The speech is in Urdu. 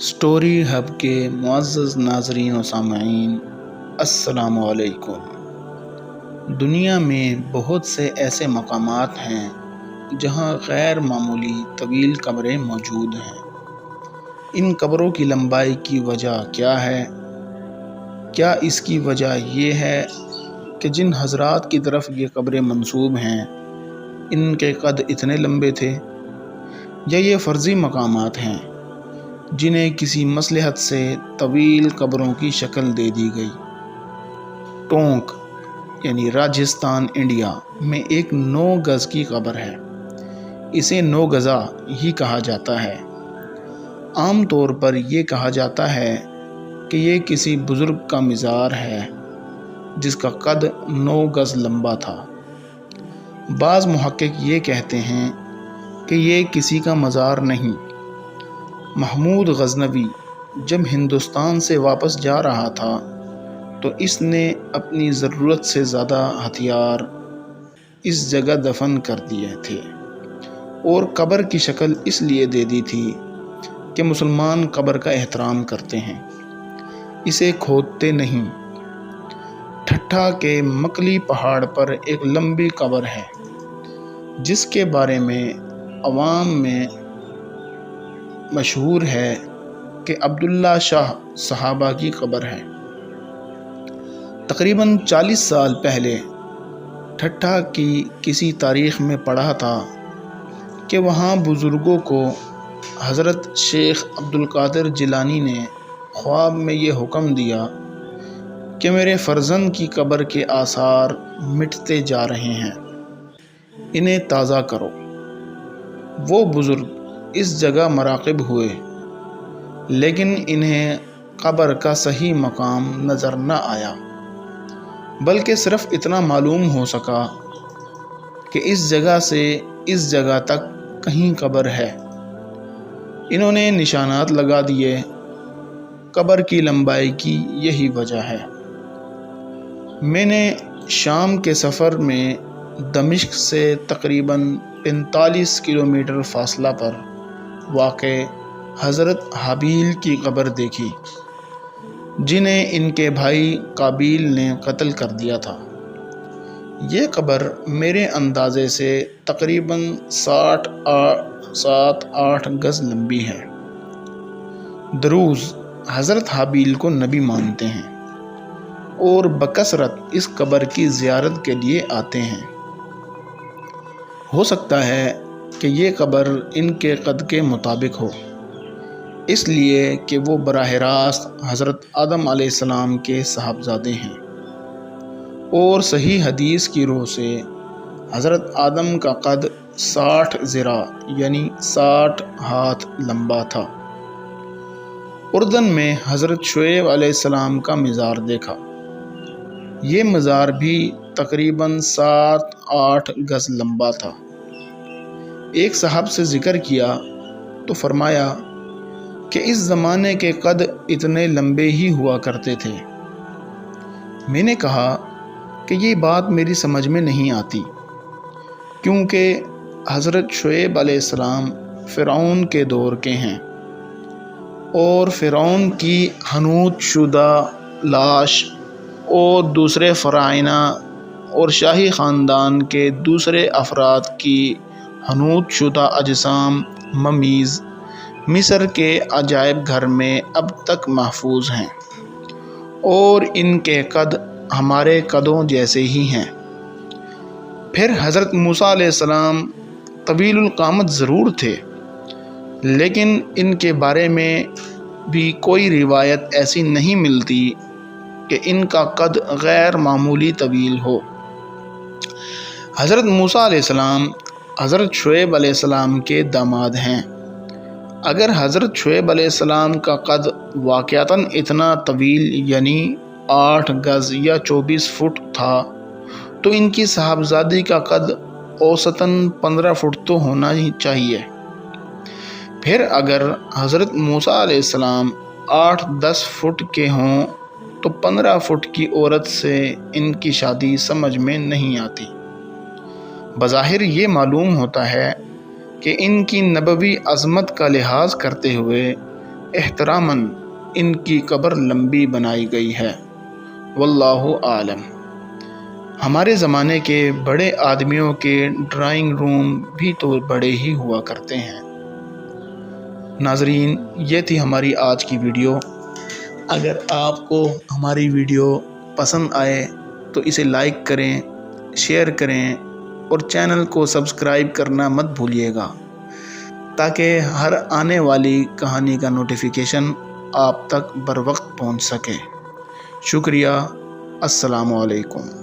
سٹوری ہب کے معزز ناظرین و سامعین، السلام علیکم۔ دنیا میں بہت سے ایسے مقامات ہیں جہاں غیر معمولی طویل قبریں موجود ہیں۔ ان قبروں کی لمبائی کی وجہ کیا ہے؟ کیا اس کی وجہ یہ ہے کہ جن حضرات کی طرف یہ قبریں منسوب ہیں ان کے قد اتنے لمبے تھے، یا یہ فرضی مقامات ہیں جنہیں کسی مصلحت سے طویل قبروں کی شکل دے دی گئی؟ ٹونک یعنی راجستھان انڈیا میں ایک 9 گز کی قبر ہے۔ اسے 9 گزا ہی کہا جاتا ہے۔ عام طور پر یہ کہا جاتا ہے کہ یہ کسی بزرگ کا مزار ہے جس کا قد 9 گز لمبا تھا۔ بعض محقق یہ کہتے ہیں کہ یہ کسی کا مزار نہیں۔ محمود غزنوی جب ہندوستان سے واپس جا رہا تھا تو اس نے اپنی ضرورت سے زیادہ ہتھیار اس جگہ دفن کر دیے تھے اور قبر کی شکل اس لیے دے دی تھی کہ مسلمان قبر کا احترام کرتے ہیں، اسے کھودتے نہیں۔ ٹھٹھا کے مکلی پہاڑ پر ایک لمبی قبر ہے جس کے بارے میں عوام میں مشہور ہے کہ عبداللہ شاہ صحابہ کی قبر ہے۔ تقریباً 40 سال پہلے ٹھٹھا کی کسی تاریخ میں پڑھا تھا کہ وہاں بزرگوں کو حضرت شیخ عبدالقادر جیلانی نے خواب میں یہ حکم دیا کہ میرے فرزند کی قبر کے آثار مٹتے جا رہے ہیں، انہیں تازہ کرو۔ وہ بزرگ اس جگہ مراقب ہوئے لیکن انہیں قبر کا صحیح مقام نظر نہ آیا، بلکہ صرف اتنا معلوم ہو سکا کہ اس جگہ سے اس جگہ تک کہیں قبر ہے۔ انہوں نے نشانات لگا دیے۔ قبر کی لمبائی کی یہی وجہ ہے۔ میں نے شام کے سفر میں دمشق سے تقریباً 45 کلومیٹر فاصلہ پر واقع حضرت حابیل کی قبر دیکھی جنہیں ان کے بھائی قابیل نے قتل کر دیا تھا۔ یہ قبر میرے اندازے سے تقریباً 7-8 گز لمبی ہے۔ دروز حضرت حابیل کو نبی مانتے ہیں اور بکثرت اس قبر کی زیارت کے لیے آتے ہیں۔ ہو سکتا ہے کہ یہ قبر ان کے قد کے مطابق ہو، اس لیے کہ وہ براہ راست حضرت آدم علیہ السلام کے صاحبزادے ہیں، اور صحیح حدیث کی روح سے حضرت آدم کا قد 60 ذراع یعنی 60 ہاتھ لمبا تھا۔ اردن میں حضرت شعیب علیہ السلام کا مزار دیکھا۔ یہ مزار بھی تقریباً 7-8 گز لمبا تھا۔ ایک صاحب سے ذکر کیا تو فرمایا کہ اس زمانے کے قد اتنے لمبے ہی ہوا کرتے تھے۔ میں نے کہا کہ یہ بات میری سمجھ میں نہیں آتی، کیونکہ حضرت شعیب علیہ السلام فرعون کے دور کے ہیں اور فرعون کی حنوط شدہ لاش اور دوسرے فرعونہ اور شاہی خاندان کے دوسرے افراد کی حنوط شدہ اجسام ممیز مصر کے عجائب گھر میں اب تک محفوظ ہیں، اور ان کے قد ہمارے قدوں جیسے ہی ہیں۔ پھر حضرت موسیٰ علیہ السلام طویل القامت ضرور تھے، لیکن ان کے بارے میں بھی کوئی روایت ایسی نہیں ملتی کہ ان کا قد غیر معمولی طویل ہو۔ حضرت موسیٰ علیہ السلام حضرت شعیب علیہ السلام کے داماد ہیں۔ اگر حضرت شعیب علیہ السلام کا قد واقعتاً اتنا طویل یعنی 8 گز یا 24 فٹ تھا تو ان کی صاحبزادی کا قد اوسطاً 15 فٹ تو ہونا ہی چاہیے۔ پھر اگر حضرت موسیٰ علیہ السلام 8-10 فٹ کے ہوں تو 15 فٹ کی عورت سے ان کی شادی سمجھ میں نہیں آتی۔ بظاہر یہ معلوم ہوتا ہے کہ ان کی نبوی عظمت کا لحاظ کرتے ہوئے احتراماً ان کی قبر لمبی بنائی گئی ہے۔ واللہ عالم۔ ہمارے زمانے کے بڑے آدمیوں کے ڈرائنگ روم بھی تو بڑے ہی ہوا کرتے ہیں۔ ناظرین، یہ تھی ہماری آج کی ویڈیو۔ اگر آپ کو ہماری ویڈیو پسند آئے تو اسے لائک کریں، شیئر کریں اور چینل کو سبسکرائب کرنا مت بھولیے گا تاکہ ہر آنے والی کہانی کا نوٹیفیکیشن آپ تک بر وقت پہنچ سکے۔ شکریہ۔ السلام علیکم۔